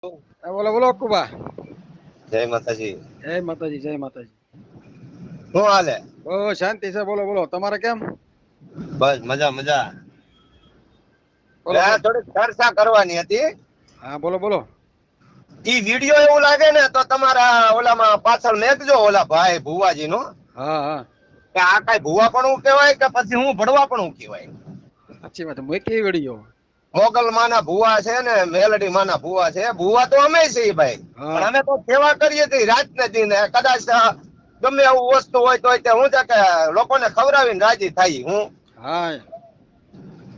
બોલો બોલો કુબા. જય માતાજી. જય માતાજી જય માતાજી. શું હાલે? ઓ શાંતિ છે. બોલો બોલો તમારે કેમ? બસ મજા મજા. બોલો બોલો. થોડીક ચર્ચા કરવાની હતી. હા બોલો બોલો. ઈ વિડિયો એવું લાગે ને તો તમારા ઓલામાં પાછળ મેકજો ઓલા ભાઈ ભુવાજી નો. હા હા કે આ કઈ ભુવા પણ કહેવાય કે પછી હું ભડવા પણ કહેવાય. સાચી વાત. મૂકી વિડીયો. મોગલ માના ભુવા છે ને મેલડી માના ભુવા છે. ભુવા તો અમે છીએ ભાઈ, પણ હા અમે તો સેવા કરીએ છીએ રાત ને દિને. કદાચ ગમે એવું વસ્તુ હોય તો હું છે કે લોકોને ખવડાવીને રાજી થાય. હું હા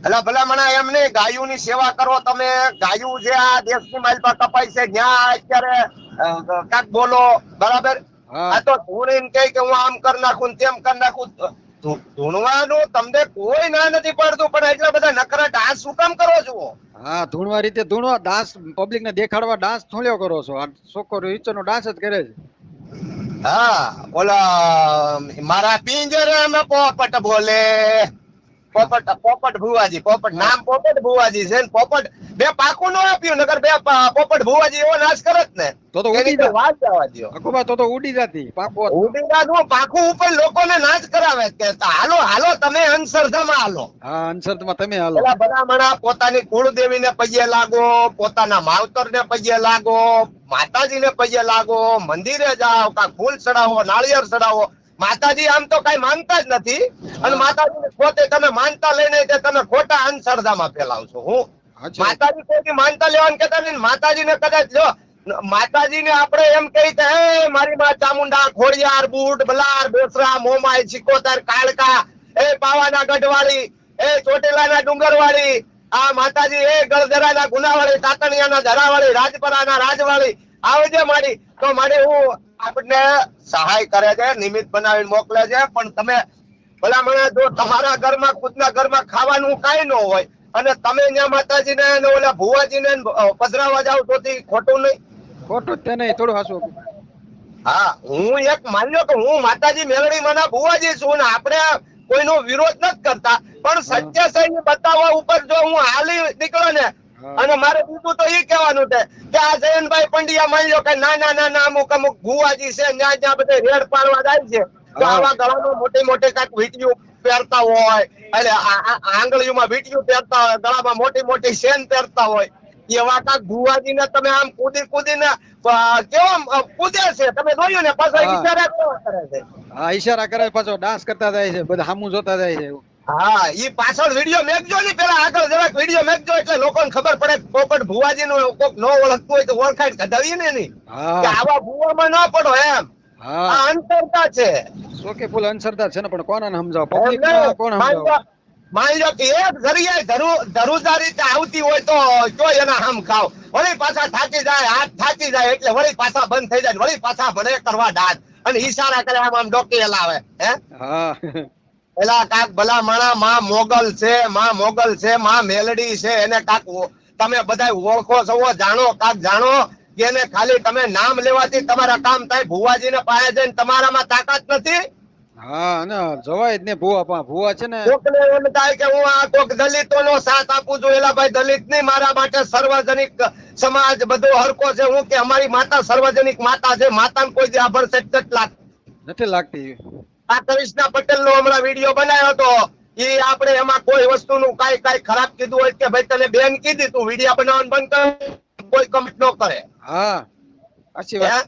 એટલે ભલા મને એમ નહીં, ગાયું ની સેવા કરો તમે. ગાયું જે આ દેશની માલપા કપાય છે ત્યાં અત્યારે કાક બોલો બરાબર. હા આ તો ધૂણીને કહે કે હું આમ કરી નાખું તેમ કરી નાખું. ધૂણવાનું તમને કોઈ ના નથી પડતું, પણ એટલા બધા નકરા ડાન્સ શું કામ કરો છો? હા ધૂણવા રીતે ધૂણવા, ડાન્સ પબ્લિક ને દેખાડવા ડાન્સ થોડ્યો કરો છો. આ છોકરો ઈચ્છો નો ડાન્સ જ કરે છે. હા ઓલા મારા પિંજરે में પોપટ બોલે. પોપટ ભુવાજી. પોપટ હા નામ પોપટ ભુવાજી છે. પોપટ બે પાકું ન આપ્યું, નગર બે પોપટ ભુવાજી એવો નાશ કરત ને તો એની ઉડી તો જા વાત જવા દો. અકુબા તો ઉડી જાતી પાકો હોત તો. ઉડીદાનું પાકું ઉપર લોકોને નાશ કરાવે કે હાલો હાલો તમે અંધશ્રદ્ધામાં હાલો. હા અંશમાં તમે હાલો. પેલા ભલામણા પોતાની કુળદેવીને પગે લાગો, પોતાના માવતરને પગે લાગો, માતાજીને પગે લાગો, મંદિરે જાઓ, કાંક ફૂલ ચડાવો, નાળિયેર ચડાવો. માતાજી આમ તો કઈ માનતા જ નથી, અને હા માતાજીને પોતે તમે માનતા લઈને તમે ખોટા અંધશ્રદ્ધામાં ફેલાવશો. હું સાચી વાત. માતાજી કોઈ માનતા લેવાનું કેતા નહીં. માતાજીને કદાચ લો, માતાજીને આપણે એમ કહી કે હે મારી માં ચામુંડા, ખોડિયાર, બુટ, બલાર, બેસરા, મોમાઈ, સિકોતર, કાળકા, એ પાવાના ગઢવાળી, એ ચોટીલાના ડુંગરવાળી, આ માતાજી એ ગળધરાના ગુનાવાળી, તાતણિયાના ધરાવાળી, રાજપરાના રાજવાળી, આવજે માડી. તો માડી હું આપણને સહાય કરે છે, નિમિત્ત બનાવીને મોકલે છે. પણ તમે ભલા મને જો તમારા ઘરમાં ખુદના ઘરમાં ખાવાનું કઈ ન હોય અને તમે ત્યાં માતાજીને ને ઓલા ભુવાજીને પધરાવા જાવ તો ખોટું નહીં? ખોટું જ તે નહીં, થોડું હાસું. હા હું એક માન્યો કે હું માતાજી મેલડી માના ભુવાજી છું ને આપણે કોઈનો વિરોધ નથી કરતા, પણ હા સત્ય સહી બતાવવા ઉપર જો હું હાલી નીકળો ને, હા અને મારે બીજું તો એ કહેવાનું છે કે આ જયંતભાઈ પંડ્યા માન્યો કે નાના નાના અમુક અમુક ભુવાજી છે જ્યાં જ્યાં બધે રેડ પાડવા જાય છે, તો હા આવા ગળામાં મોટી મોટી કાંઈક વીંટીયું પહેરતા હોય, એટલે આંગળીઓમાં વીંટીયું પહેરતા હોય, ગળામાં મોટી મોટી સેન પહેરતા હોય, એવા કાંક ભુવાજીને તમે આમ કૂદી કૂદીને કેવા કૂદે છે તમે જોયું ને, પાછા હા ઈશારા કેવા કરે છે. હા ઈશારા કરે પાછો ડાન્સ કરતા જાય છે, બધા સામું જોતા જાય છે. હા ઈ પાછળ વિડીયો મેકજો ને, પેલા આગળ જરાક વિડીયો મેકજો એટલે લોકોને ખબર પડે. પોપટ ભુવાજી નું કોક ન ઓળખતું હોય તો ઓળખાણ કઢાવીએ ને નહીં કે હા આવા ભુવામાં ન પડો એમ. હા આ અંતરતા છે. શોકે ફૂલ અંસરદાર છે ને, પણ કોને સમજાવ? એમ પબ્લિક નહીં. માં કોણ સમજાવ? માની લો કે એક જરીએ ધરુજા રીતે આવતી હોય તો એના આમ ખાવ, વળી પાછા થાકી જાય, હાથ થાકી જાય એટલે વળી પાછા બંધ થઈ જાય, વળી પાછા ભણે કરવા દાંત અને ઈશારા કરે આમ આમ ડોકી હલાવે. હે હા પેલા કાક ભલા માણા માં મોગલ છે, માં મોગલ છે, માં મેલડી છે, એને કાક તમે બધા ઓળખો છો, જાણો, કાક જાણો કે એને ખાલી તમે નામ લેવાથી તમારા કામ થાય. ભુવાજીને પાસે જઈને તમારામાં તાકાત નથી. હા અને જવાય જ ને ભૂવા છે ને. કોકને એમ થાય કે હું આ કોક દલિતોનો સાથ આપું છું, એલા ભાઈ દલિત નહીં, મારા માટે સાર્વજનિક સમાજ બધો હરકો છે. હું કે અમારી માતા સાર્વજનિક માતા છે, માતાને કોઈ દી આભર સેટ લાગતી નથી લાગતી. આ કૃષ્ણા પટેલ નો હમણાં વિડીયો બનાવ્યો હતો, એ આપણે એમાં કોઈ વસ્તુનું કાઈ ખરાબ કીધું હોય કે ભાઈ તને બેન કીધી તું વિડીયો બનાવવાનું બંધ કર, કોઈ કમેન્ટ ન કરે. હા સાચી વાત.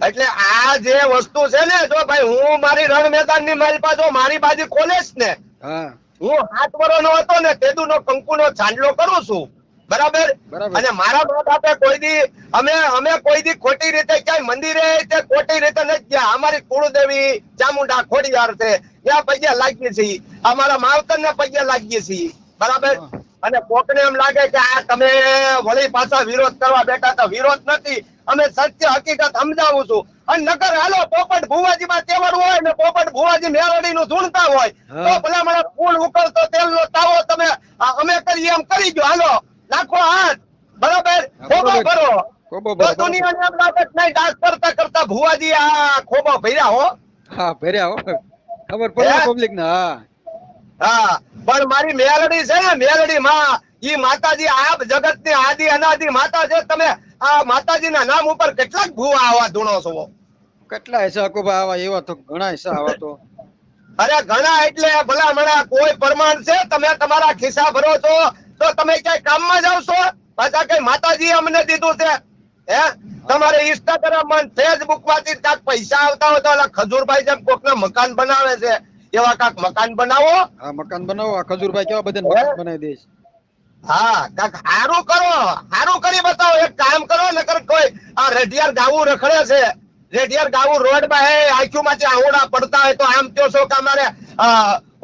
એટલે આ જે વસ્તુ છે ને, જો ભાઈ હું મારી રણ મેદાન ની મારી પાછો મારી બાજુ ખોલેશ ને, હા હું 7 વર્ષનો હતો ને તેદુ નો કંકુ નો ચાંદલો કરું છું, બરાબર. બરાબર. અને મારા મા બાપે કોઈ દી અમે કોઈ દી ખોટી રીતે ક્યાંય મંદિરે ખોટી રીતે નથી ગયા. અમારી કુળદેવી ચામુંડા ખોડિયાર છે, ત્યાં પગે લાગીએ છીએ, અમારા માવતર ને પગે લાગીએ છીએ, બરાબર. અને કોકને એમ લાગે કે આ તમે વળી પાછા વિરોધ કરવા બેઠા, તો વિરોધ નથી, અમે સત્ય હકીકત સમજાવું છું. અને નગર હાલો પોપટ ભુવાજી માં તહેવાર હોય ને, પોપટ ભુવાજી મેલડી નું ધૂણતા હોય તો ભલા મને ફૂલ ઉકળતો તેલ નો તાવો તમે અમે કરીએ એમ કરી ગયો, હાલો નાખો હાથ, બરાબર. ખોબો ભરો તો દુનિયાની એમ લાગે નહીં, ડાન્સ કરતા કરતા ભુવાજી આ ખોબો ભર્યા હો. હા ભર્યા હો, ખબર પડે પબ્લિક ને. હા હા પણ મારી મેલડી છે ને, મેલડી માં ઈ માતાજી આ જગત ની આદિ અનાદિ માતા છે. તમે આ માતાજીના નામ ઉપર કેટલાક ભૂવા આવા ધૂણો છો. કેટલા હશે હકુભાઈ આવા? એવા તો ઘણા હશે આવા તો. અરે ઘણા એટલે ભલા મણા કોઈ પ્રમાણ છે? તમે તમારા ખિસ્સા ભરો છો તો તમે ક્યાંય કામમાં જાવ છો? પાછા કઈ માતાજી અમને દીધું છે? હે તમારે ઇન્સ્ટાગ્રામ માં ફેસબુક માંથી કાંક પૈસા આવતા હોય તો ઓલા ખજૂરભાઈ જેમ કોકના મકાન બનાવે છે એવા કાંક મકાન બનાવો. હા મકાન બનાવો. આ ખજૂરભાઈ કેવા બધા મકાન બનાવી દઈશ. હા કાંક હારું કરો, હારું કરી બતાવો. એક કામ કરો, નકર કોઈ આ રેઢિયાર ગાવું રખડે છે, રેઢિયાર ગાવું રોડ માં હે આંખો માંથી આવડા પડતા હોય તો આમ કહો છો કે અમારે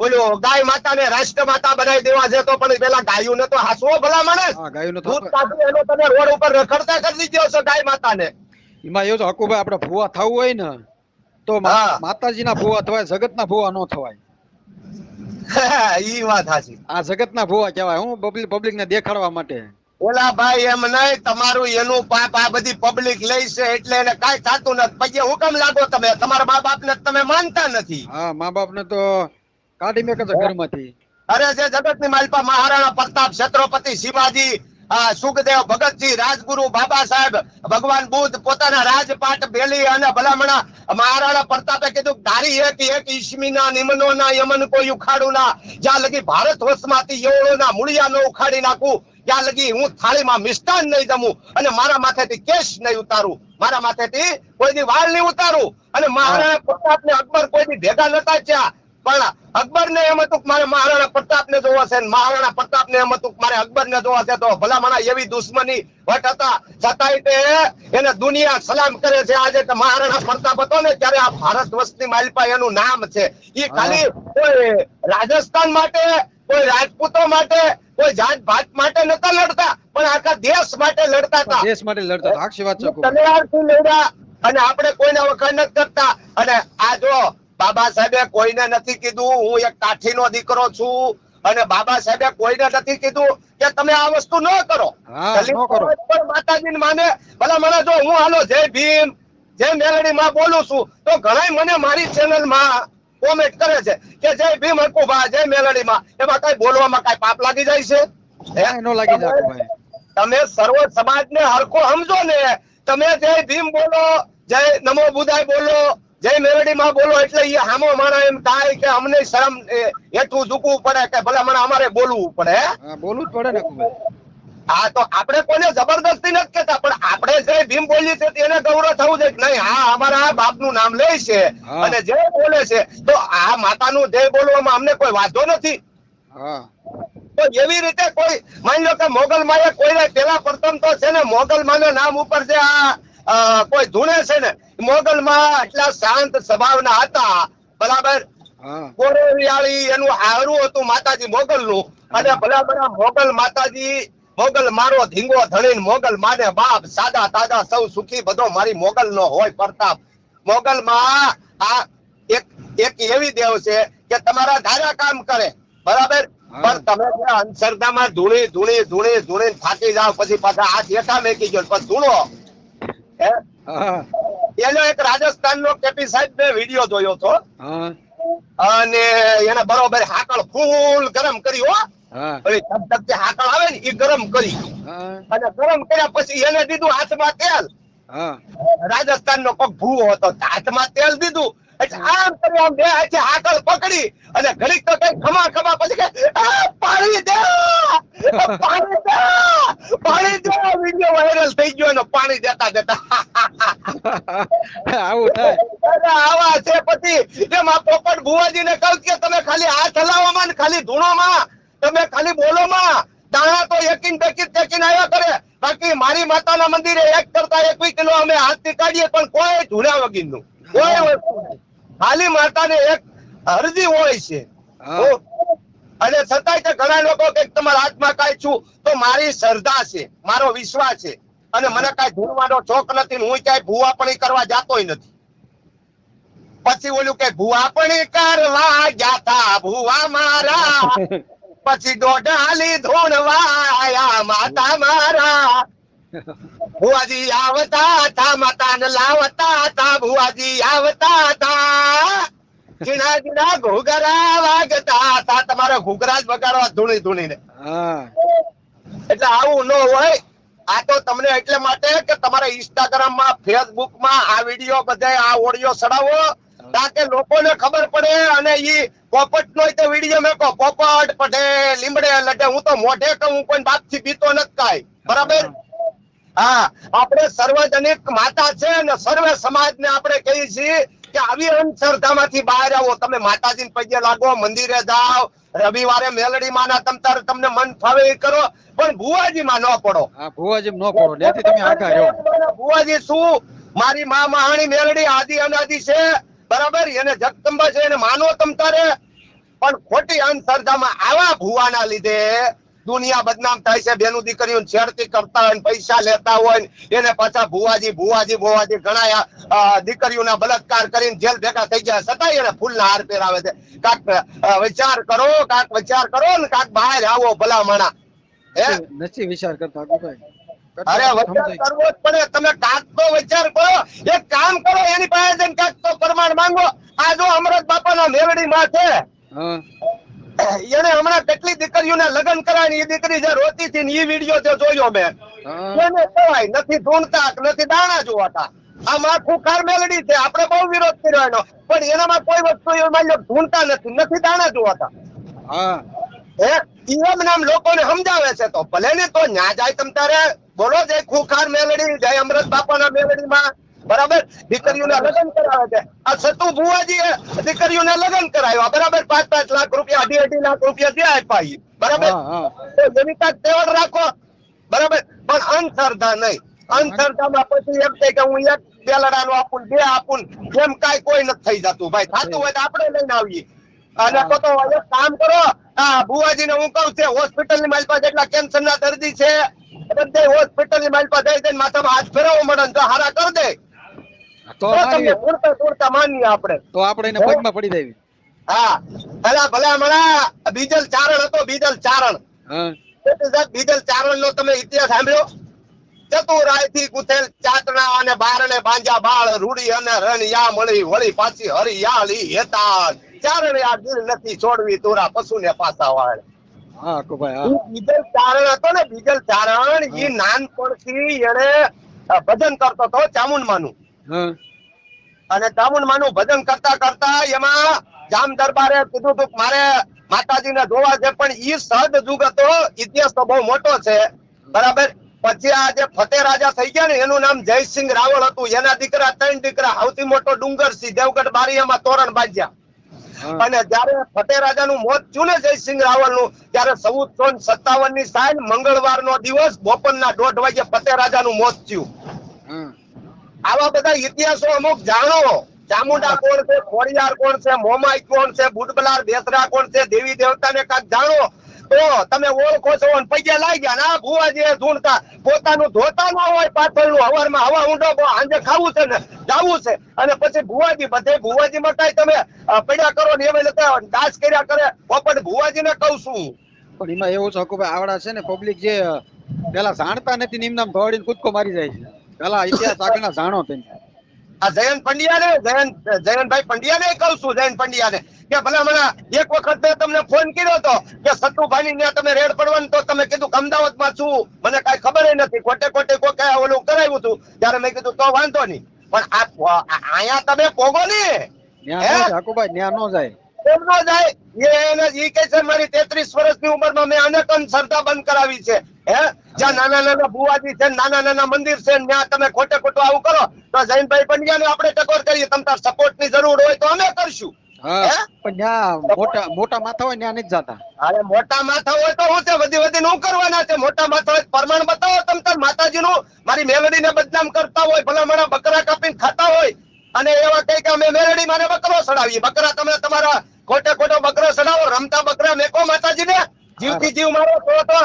ઓલું ગાય માતા ને રાષ્ટ્ર માતા બનાવી દેવા છે, તો પણ પેલા ગાયું ને તો હાસવો ભલા માણસ. હા ગાયું નો દૂધ કાઢી એનો તમે રોડ ઉપર રખડતા કરી દીધો છો ગાય માતા ને. એમાં એવું છે હકુભાઈ, આપડે ભૂવા થવું હોય ને તો હા. માતાજીના ભૂવા થવાય, જગતના ભૂવા ન થવાય. ઈ વાત સાચી. આ જગતના ભૂવા કહેવાય. હું પબ્લિક ને દેખાડવા માટે. ઓલા ભાઈ એમ નહીં, તમારું એનું પાપ આ બધી પબ્લિક લઈ છે એટલે એને કાંઈ થતું નથી. પછી હુકમ લાગો તમે, તમારા મા બાપ ને તમે માનતા નથી. હા મા બાપ ને તો કાઢી મેકે છે ઘરમાંથી. અરે જે જગત ની માલપા મહારાણા પ્રતાપ, છત્રપતિ શિવાજી, સુખદેવ, ભગતસિંહ, રાજગુરુ, બાબા સાહેબ, ભગવાન બુદ્ધ પોતાના રાજપાટ બેલી અને ભલામણા મહારાણા પ્રતાપે કીધું ધારી એક ઈસમીના નિમનો ના યમન કોઈ ઉખાડું ના, જ્યાં લગી ભારત વર્ષમાંથી એવડો ના મૂળિયા નો ઉખાડી નાખું, ત્યાં લગી હું થાળીમાં મિષ્ટાન નહીં જમું અને મારા માથેથી કેશ નહીં ઉતારું, મારા માથેથી કોઈ દી વાળ નહીં ઉતારું. અને મહારાણા પ્રતાપ ને અકબર કોઈ દી ભેગા નતા થયા, પણ અકબર ને એમ હતું મારે મહારાણા પ્રતાપ ને જોવા છે, મહારાણા પ્રતાપ ને એમ હતું મારે અકબર ને જોવા છે. તો ભલામણા એવી દુશ્મની વટ હતા, છતાંય તે એને દુનિયા સલામ કરે છે. આજે મહારાણા પ્રતાપ હતો ને ત્યારે આ ભારત વર્ષની માલપા એનું નામ છે. એ ખાલી કોઈ રાજસ્થાન માટે, કોઈ રાજપૂતો માટે, કોઈ જાત ભાત માટે નતા લડતા, પણ આખા દેશ માટે લડતા હતા. દેશ માટે લડતા હતા. સાચી વાત છે. તલવારથી લડ્યા અને આપણે કોઈને વખાણ નથી કરતા. અને આ જો બાબા સાહેબે કોઈને નથી કીધું હું એક કાઠીનો દીકરો છું, અને બાબા સાહેબે કોઈને નથી કીધું કે તમે આ વસ્તુ ન કરો. માતાજી માને ભલા મને જો હું હાલો જય ભીમ, જય મેલડી માં બોલું છું તો ઘણા મને મારી ચેનલ માં કોમેન્ટ કરે છે કે જય ભીમ હકુભા, જય મેલડી માં, એમાં કઈ બોલવામાં કઈ પાપ લાગી જાય છે? નો લાગી જાય ભાઈ. તમે સર્વ સમાજ ને હરખો સમજો ને. તમે જય ભીમ બોલો, જય નમો બુદ્ધાય બોલો, જય મેલડી માં બોલો એટલે એ હામો માણા એમ થાય કે અમને શરમ હેઠું ઝૂકવું પડે કે ભલા મને અમારે બોલવું પડે. બોલવું જ પડે ને. હા તો આપણે કોઈને જબરદસ્તી નથી કેતા, પણ આપણે જય ભીમ બોલીએ છીએ તેને ગૌરવ થવું જોઈએ કે નહીં હા અમારા બાપ નું નામ લે છે અને જય બોલે છે તો આ માતાનું જય બોલવામાં અમને કોઈ વાંધો નથી. તો એવી રીતે કોઈ માની લો કે મોગલ માએ કોઈને પેલા પ્રથમ તો છે ને મોગલ માના નામ ઉપર જે આ કોઈ ધૂણે છે ને, મોગલ માં એટલા શાંત સ્વભાવના હતા, બરાબર. કોરેરિયાળી એનું હારું હતું માતાજી મોગલ નું, અને ભલા મોગલ માતાજી, મોગલ મારો ધીંગો ધણીને મોગલ માને બાપ, સાદા તાજા સૌ સુખી બધો મારી મોગલ નો હોય પ્રતાપ. મોગલ માં આ એક એવી દેવ છે કે તમારા ધારા કામ કરે, બરાબર. પણ તમે અંધશ્રદ્ધામાં ધૂણી થાકી જાવ પછી પાછા હાથ હેઠા મેકી ગયો પછી ધૂણો. એનો એક રાજસ્થાન નો કેપી સાહેબ ને વિડીયો જોયો હતો, અને એને બરોબર હાકળ ફૂલ ગરમ કરી હો, હાકળ આવે ને એ ગરમ કરી, અને ગરમ કર્યા પછી એને દીધું હાથમાં તેલ. રાજસ્થાન નો કોક ભૂવો હતો, હાથમાં તેલ દીધું એટલે આમ કરી આમ બે હાથે હાકળ પકડી અને ઘડીક તો કઈ ખમા પછી કે પાણી દે, પાણી દે, પાણી દે. વિડીયો વાયરલ થઈ ગયો એનો પાણી દેતા આવું થાય. આવા છે પછી એમાં પોપટ ભુવાજી ને કહું કે તમે ખાલી હાથ હલાવવામાં ને ખાલી ધૂણોમાં, તમે ખાલી બોલોમાં દાણા તો એકીન ટેકીન આવ્યા કરે, બાકી મારી માતાના મંદિરે 1 કરતા 21 કિલો અમે હાથથી કાઢીએ પણ કોઈ ધૂળ્યા વગરનું કોઈ વસ્તુ ખાલી માતાને એક અરજી હોય છે. અને છતાંય કે ઘણા લોકો કે તમારા હાથમાં કાંઈ છું તો મારી શ્રદ્ધા છે, મારો વિશ્વાસ છે, અને મને કાંઈ ધૂળવાનો શોખ નથી, હું ક્યાંય ભૂવાપણી કરવા જાતોય નથી. પછી ઓલું કે ભૂવાપણી કરવા ગયા તા ભૂવા મારા, પછી દોઢાલી ધૂણવાયા માતા મારા. ભુવાજી આવતા હતા માતાને લાવતા હતા, ભુવાજી આવતા હતા જીણા જીણા ઘૂઘરા વાગતા હતા, તમારે ઘૂઘરા જ વગાડવા ધૂણી ધૂણીને. હા એટલે આવું ન હોય. આ તો તમને એટલે માટે કે તમારા ઇન્સ્ટાગ્રામ માં, ફેસબુક માં આ વિડીયો બધા આ ઓડિયો ચડાવો, તાકે લોકોને ખબર પડે. અને ઈ પોપટ નો તે વિડીયો મેકો, પોપટ પટેલ લીમડે લડે. હું તો મોઢે કહું, હું કોઈ બાપ થી બીતો નથી કાંઈ, બરાબર. હા, આપણે સર્વજનિક માતા છે ને સર્વે સમાજ ને આપણે કહીએ છીએ કે આવી અંધશ્રદ્ધામાંથી બહાર આવો. તમે માતાજીને પગે લાગો, મંદિરે જાઓ, રવિવારે મેલડી માના તમને મન ફાવે એ કરો, પણ ભુવાજી માં ન પડો. હા ભુવાજી ન પડો, ત્યાંથી તમે આગળ રહ્યો. ભુવાજી શું, મારી માં મહાણી મેલડી આદિ અનાદિ છે, બરાબર. એને જગદંબા છે, એને માનો તમ તારે. પણ ખોટી અંધશ્રદ્ધામાં આવા ભુવાના લીધે દુનિયા બદનામ થાય છે. બેનું દીકરીઓ છેડતી કરતા હોય, પૈસા લેતા હોય, એને પાછા ભુવાજી ભુવાજી ભુવાજી ઘણા દીકરીઓના બળાત્કાર કરીને જેલ ભેગા થઈ ગયા, છતાંય એને ફૂલના હાર પહેરાવે છે. કાક વિચાર કરો, કાક વિચાર કરો ને કાક બહાર આવો ભલામણા. નથી વિચાર કરતા ભાઈ. અરે વિચાર કરવો જ પડે. તમે કાક તો વિચાર કરો, એક કામ કરો, એની પાસે જઈને કાક તો પ્રમાણ માંગો. આ જો અમરત બાપાના મેલડી માં છે, એને હમણાં કેટલી દીકરીઓને લગ્ન કરાવી, એ દીકરી જે રોતી હતી ને એ વિડીયો જે જોયો મેં, એને કહેવાય નથી ધૂણતા, નથી દાણા જોવાતા. આમ આખું કાર મેલડી છે, આપણે બહુ વિરોધ કર્યો એનો, પણ એનામાં કોઈ વસ્તુ ધૂણતા નથી, નથી દાણા જોવાતા. એમ નામ લોકોને સમજાવે છે. તો ભલે ને તો ન્યા જાય તમ તારે બોલો, જય ખુખાર મેલડી, જય અમૃત બાપાના મેલડી માં, બરાબર. દીકરીઓને લગ્ન કરાવે છે. આ સતુ ભુવાજી દીકરીઓને લગ્ન કરાવ્યા, બરાબર. 5-5 લાખ રૂપિયા, 2.5 લાખ રૂપિયા ત્યાં આપ્યા, બરાબર. તો એની કાંઈક તેવડ રાખો, બરાબર. પણ અંધશ્રદ્ધા નહીં. અંધશ્રદ્ધામાં પછી એમ થાય કે હું એક બેલડાનું આપું, 2 આપું, એમ કાંઈ કોઈ નથી થઈ જતું ભાઈ. થતું હોય તો આપણે લઈને આવીએ. અને તો એક કામ કરો, આ ભુવાજીને હું કહું છું, હોસ્પિટલ ની મારી પાસે જેટલા કેન્સર ના દર્દી છે, બધે હોસ્પિટલ ની મારી પાસે જઈને માથામાં હાથ ફેરવો મળે તો હારા કરી દે. તો તમને ઉડતા માનીએ આપણે. તો આપણે એને પગમાં પડી દેવી. હા, ભલા ભલા હમણાં બીજલ ચારણ હતો, બીજલ ચારણ. બીજલ ચારણ નો તમે ઇતિહાસ સાંભળ્યો? ચતુરાય થી ગુથેલ ચાતણા અને બારણે બાંજા બાળ, રૂડી અને રણ યા મળી, વળી પાછી હરિયાળી હેતાળ. ચારણે આ દિલ નથી છોડવી, તોરા પશુ ને પાછા વાળ. બીજલ ચારણ હતો ને, બીજલ ચારણ, એ નાનપણથી એને ભજન કરતો હતો ચામુંડમાનું. અને ચામુંડમાનું ભજન કરતા કરતા એમાં જામ દરબારે કીધું તું મારે માતાજીને જોવા છે, પણ ઈ સહજ યુગ હતો. ઇતિહાસ તો બહુ મોટો છે, બરાબર. પછી આ જે ફતેહ રાજા થઈ ગયા ને, એનું નામ જયસિંહ રાવળ હતું. એના દીકરા 3 દીકરા, સૌથી મોટો ડુંગરસિંહ, દેવગઢ બારિયામાં તોરણ બાંધ્યા. અને જયારે ફતેહ રાજા નું મોત થયું ને જયસિંહ રાવળ નું, ત્યારે 1457 ની સાલ મંગળવાર નો દિવસ બપોરના 1:30 વાગે ફતેહ રાજા નું મોત થયું. આવા બધા ઇતિહાસો અમુક જાણો. ચામુંડા કોણ છે, ખોડિયાર કોણ છે, મોમાઈ કોણ છે, બુડબલાર બેસરા કોણ છે, દેવી દેવતા ને કાંક જાણો તો તમે ઓળખો છો. પૈસા લાગી ગયા ના ભુવાજી ધૂણતા, પોતાનું ધોતા ના હોય, પાછળનું હવારમાં હવા ઊંડો સાંજે ખાવું છે ને જાવું છે. અને પછી ભુવાજી, બધે ભુવાજી માં કઈ તમે પડ્યા કરો ને એમ દાસ કર્યા કરે. પણ ભુવાજી ને કઉ છું, પણ એમાં એવું છે કે આવડા છે ને પબ્લિક જે પેલા જાણતા નથી, નિમ નામ દોડીને કૂદકો મારી જાય છે. પેલા ઇતિહાસ આગળના જાણો તમે. આ જયંત પંડ્યા ને, જયંતભાઈ પંડ્યા ને કઉ છું, જયંત પંડ્યા ને, કે ભલે હમણાં એક વખત મેં તમને ફોન કર્યો હતો કે સતુભાઈ ને તમે રેડ પડવાનું, તો તમે કીધું અમદાવાદ માં છું, મને કઈ ખબર નથી, ખોટે ખોટે કોઈ ઓલું કરાવ્યું હતું. ત્યારે મેં કીધું તો વાંધો નહીં, પણ અહીંયા તમે પોગો ને, હાકુભાઈ ન્યા નો જાય. કેમ નો જાય? એ કે છે મારી 33 વર્ષની ઉંમરમાં મેં અનેક અંધશ્રદ્ધા બંધ કરાવી છે. જ્યાં નાના નાના ભુવાજી છે, નાના નાના મંદિર છે, ત્યાં તમે ખોટે ખોટું આવું કરો તો જયંતભાઈ પંડ્યા ને આપણે ટકોર કરીએ. તમારા સપોર્ટ ની જરૂર હોય તો અમે કરશું. મોટા માથા હોય ત્યાં નથી જતા. અરે મોટા માથા હોય તો હું છે, વધી હું કરવાના છે. મોટા માથા હોય પ્રમાણ બતાવો તમ તાર માતાજી નું. મારી મેલડી ને બદનામ કરતા હોય, ભલામણા બકરા કાપીને ખાતા હોય, અને એવા કઈ કે અમે મેલડી માને બકરો સડાવીએ. બકરા તમે તમારા ખોટે ખોટો બકરો સડાવો, રમતા બકરા મેકો માતાજી ને, જીવથી જીવ મારો તો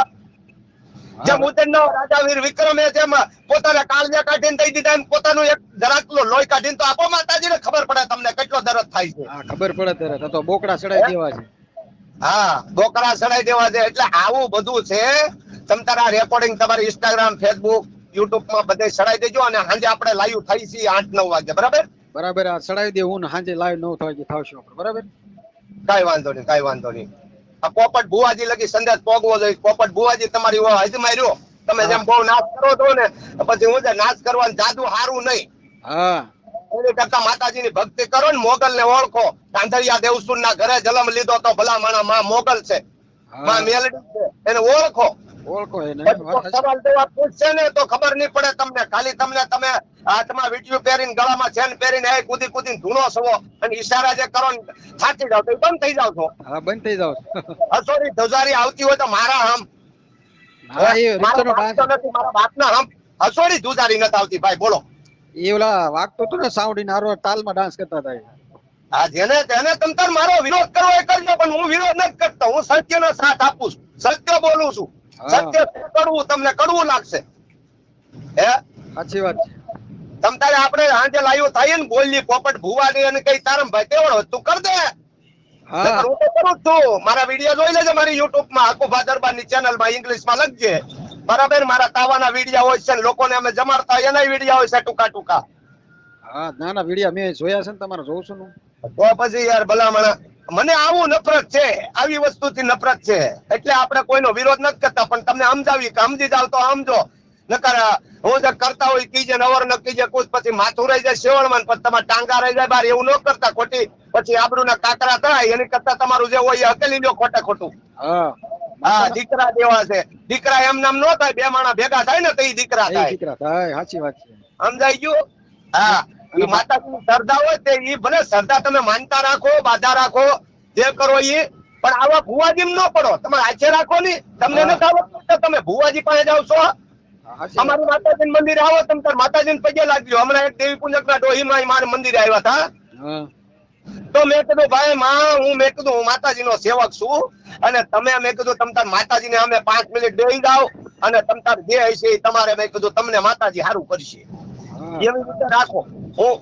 જેમ ઉદયનો રાજા વીર વિક્રમે જેમ પોતાના કાળજા કાઢીને દઈ દીધા, એમ પોતાનું એક જરાકલો લોહી કાઢીને તો આપો માતાજીને, ખબર પડે તમને કેટલો દરદ થાય છે. ખબર પડે ત્યારે તો બોકડા સડાઈ દેવા છે. હા, બોકડા સડાઈ દેવા છે. એટલે આવું બધું છે. તમ તારા રેકોર્ડિંગ તમારી ઇન્સ્ટાગ્રામ, ફેસબુક, યુટ્યુબ માં બધે સડાઈ દેજો. અને સાંજે આપણે લાઈવ થઈ છીએ 8-9 વાગે, બરાબર. બરાબર આ ચડાવી દે હું ને સાંજે લાઈવ 9 વાગે થાવશું આપણે બરાબર. કઈ વાંધો નહીં, કઈ વાંધો નહીં. આ પોપટ ભુવાજી લગી સંદેશ પોગવો જોઈએ. પોપટ ભુવાજી તમારી હજમાઈ રહ્યો. તમે જેમ બહુ નાશ કરો છો ને પછી હું નાશ કરવાનું જાદુ હારું નહીં. હા એની કરતા માતાજીની ભક્તિ કરો ને, મોગલ ને ઓળખો. કાંધરિયા દેવસુર ના ઘરે જન્મ લીધો તો ભલા માણા માં મોગલ છે, માં મેલડી છે, એને ઓળખો. ઓળખો એને સવાલ જવાબ પૂછશે ને તો ખબર નહીં પડે તમને. ખાલી તમે હાથમાં વીંટીયું પહેરીને ગળામાં ચેન પહેરીને એ કૂદી કૂદીને ધૂણો છો અને ઈશારા જે કરો ને થાકી જાવ તો એ બંધ થઈ જાવ છો. હા બંધ થઈ જાવ. હસોડી ધજારી આવતી હોય તો મારા હમ હા એ મારા રીતનો બાપ તો નથી, મારા બાપના હમ હસોડી ધુજારી નથી આવતી ભાઈ. બોલો. એ ઓલા વાગતું હતું ને સાઉન્ડ હારો તાલમાં ડાન્સ કરતા હતા. હા જેને તેને તમતાર મારો વિરોધ કરવો એ કરજો, પણ હું વિરોધ નથી કરતો. હું સત્યનો સાથ આપું છું, સત્ય બોલું છું. સત્ય કડવું તમને કડવું લાગશે હે, સાચી વાત છે. તમતારે આપણે સાંજે લાવ્યો થાય ને બોલી પોપટ ભુવાની અને કઈ તારમ ભાઈ કેવડો તું કર દે. હા હું તો કરું જ છું. મારા વિડીયો જોઈ લેજે મારી યુટ્યુબ માં, હકુભા દરબારની ચેનલ માં ઇંગ્લિશ માં લખજે બરાબર. મારા તાવાના વિડીયો હોય છે ને લોકોને અમે જમાડતા એના વિડીયો હોય છે ટૂંકા ટૂંકા. હા નાના વિડિયા મેં જોયા છે ને તમારે જોઉં છું ને. તો પછી યાર ભલામણ મને આવું નફરત છે, આવી વસ્તુથી નફરત છે. એટલે આપણે કોઈનો વિરોધ નથી કરતા, પણ તમને સમજાવી કે સમજી જાવ તો સમજો. નકર હું જે કરતા હોય કીજે નવર ન કીજે કુછ, પછી માથું રહી જાય શેવળમાં, પછી તમારા ટાંગા રહી જાય બાર. એવું ન કરતા, ખોટી પછી આબરૂ ના કાકરા થાય. એની કરતા તમારું જે હોય એ હકેલી લ્યો ખોટે ખોટું. હા હા દીકરા જેવા છે. દીકરા એમ નામ ન થાય, બે માણા ભેગા થાય ને તો ઈ દીકરા એ થાય. દીકરા થાય, સાચી વાત છે. સમજાઈ ગયું. હા ઈ માતાજીની શ્રદ્ધા હોય તે ઈ ભલે શ્રદ્ધા તમે માનતા રાખો, બાધા રાખો, જે કરો ઈ, પણ આવા ભુવાજી ન પડો. તમે આચે રાખો ની. તમને નથી આવડતું તો તમે ભુવાજી પાસે જાવ છો. સાચી વાત. અમારું માતાજી મંદિરે આવો તમે તાર માતાજીને પગે લાગજો. હમણાં એક દેવી પૂજક ના ડોહીમાં મારા મંદિરે આવ્યા હતા. હા તો મેં કીધું ભાઈ માં મેં કીધું હું માતાજી નો સેવક છું, અને તમે મેં કીધું તમ તાર માતાજીને અમે 5 મિનિટ બેસી જાવ અને તમ તાર જે હશે એ તમારે મેં કીધું તમને માતાજી સારું કરશે. હા એવી રીતે રાખો. હું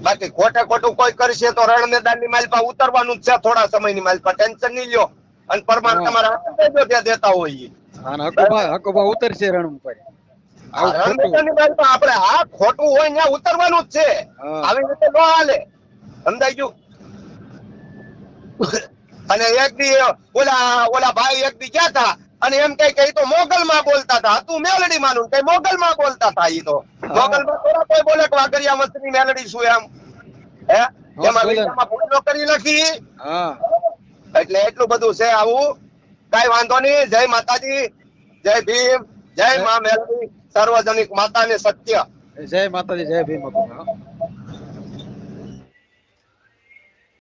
બાકી ખોટે ખોટું કોઈ કરશે તો રણ મેદાન ની માલપા ઉતરવાનું જ છે. થોડા સમયની માલપા ટેન્શન નહીં લ્યો, અને પરમાણ તમારા હાથે દેજો ત્યાં દેતા હોય ઈ. અને હકુબા ઉતરશે રણ ઉપર. આવું રણ ખોટું. મેદાનની માલપા આપણે આ ખોટું હોય ત્યાં ઉતરવાનું જ છે. હા. આવી રીતે ન હાલે. સમજાઈ ગયું. અને એક દી ઓલા ભાઈ એક દી ગયા હતા અને એમ કઈ કઈ તો મોગલ માં બોલતા હતા. તું મેલડી માનું કઈ મોગલ માં બોલતા હતા. ઈ તો મોગલ માં થોડા કોઈ બોલે કે વાગરિયા મસ્તીની મેલડી શું એમ હે, એમાં વિડીયોમાં ભૂલો કરી નાખી. હા એટલે એટલું બધું છે આવું. કઈ વાંધો નહીં. જય માતાજી, જય ભીમ, જય માં મેલડી, સાર્વજનિક માતા ને સત્ય. જય માતાજી, જય ભીમ. હકુબા.